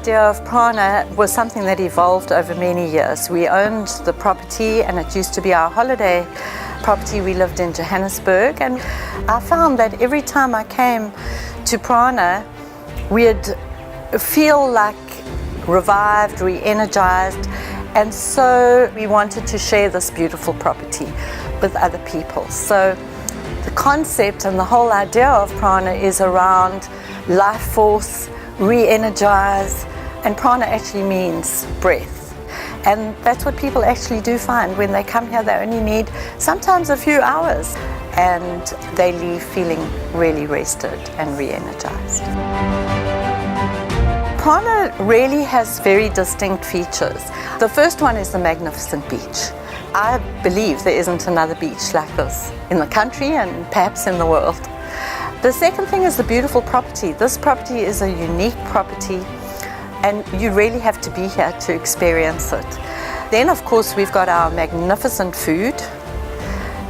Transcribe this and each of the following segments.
idea of Prana was something that evolved over many years. We owned the property and it used to be our holiday property. We lived in Johannesburg, and I found that every time I came to Prana, we'd feel like revived, re-energized, and so we wanted to share this beautiful property with other people. So the concept and the whole idea of Prana is around life force, re-energize, and Prana actually means breath. And that's what people actually do find when they come here. They only need sometimes a few hours and they leave feeling really rested and re-energized. Prana really has very distinct features. The first one is the magnificent beach. I believe there isn't another beach like this in the country and perhaps in the world. The second thing is the beautiful property. This property is a unique property and you really have to be here to experience it. Then of course we've got our magnificent food,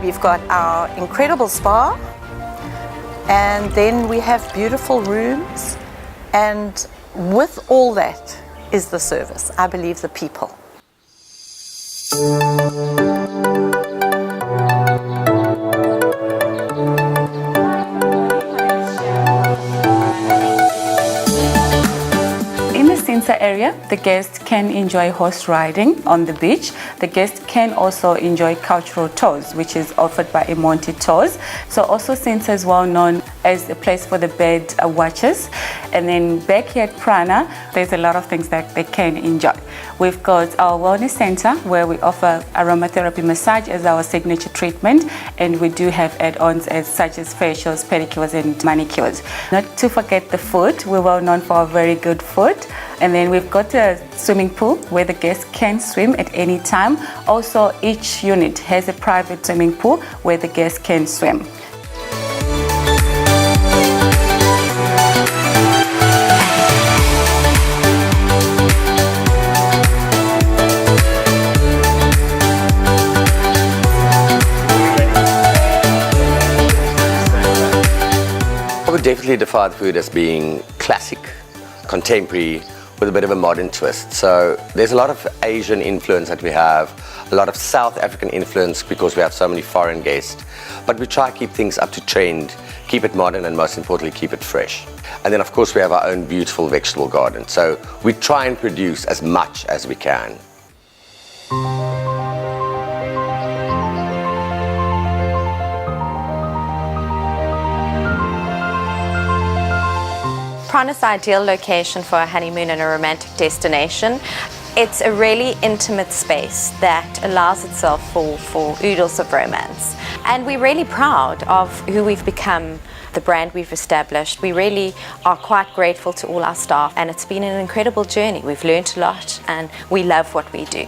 we've got our incredible spa, and then we have beautiful rooms, and with all that is the service. I believe the people. Chintsa area, the guests can enjoy horse riding on the beach. The guests can also enjoy cultural tours, which is offered by Monte Tours. So also Chintsa is well known as a place for the bird watchers. And then back here at Prana, there's a lot of things that they can enjoy. We've got our wellness center where we offer aromatherapy massage as our signature treatment, and we do have add-ons such as facials, pedicures and manicures. Not to forget the food, we're well known for our very good food. And then we've got a swimming pool where the guests can swim at any time. Also, each unit has a private swimming pool where the guests can swim. I would definitely define food as being classic, contemporary, with a bit of a modern twist. So there's a lot of Asian influence that we have, a lot of South African influence because we have so many foreign guests, but we try to keep things up to trend, keep it modern, and most importantly keep it fresh. And then of course we have our own beautiful vegetable garden, so we try and produce as much as we can. Prana's ideal location for a honeymoon and a romantic destination. It's a really intimate space that allows itself for oodles of romance. And we're really proud of who we've become, the brand we've established. We really are quite grateful to all our staff, and it's been an incredible journey. We've learned a lot and we love what we do.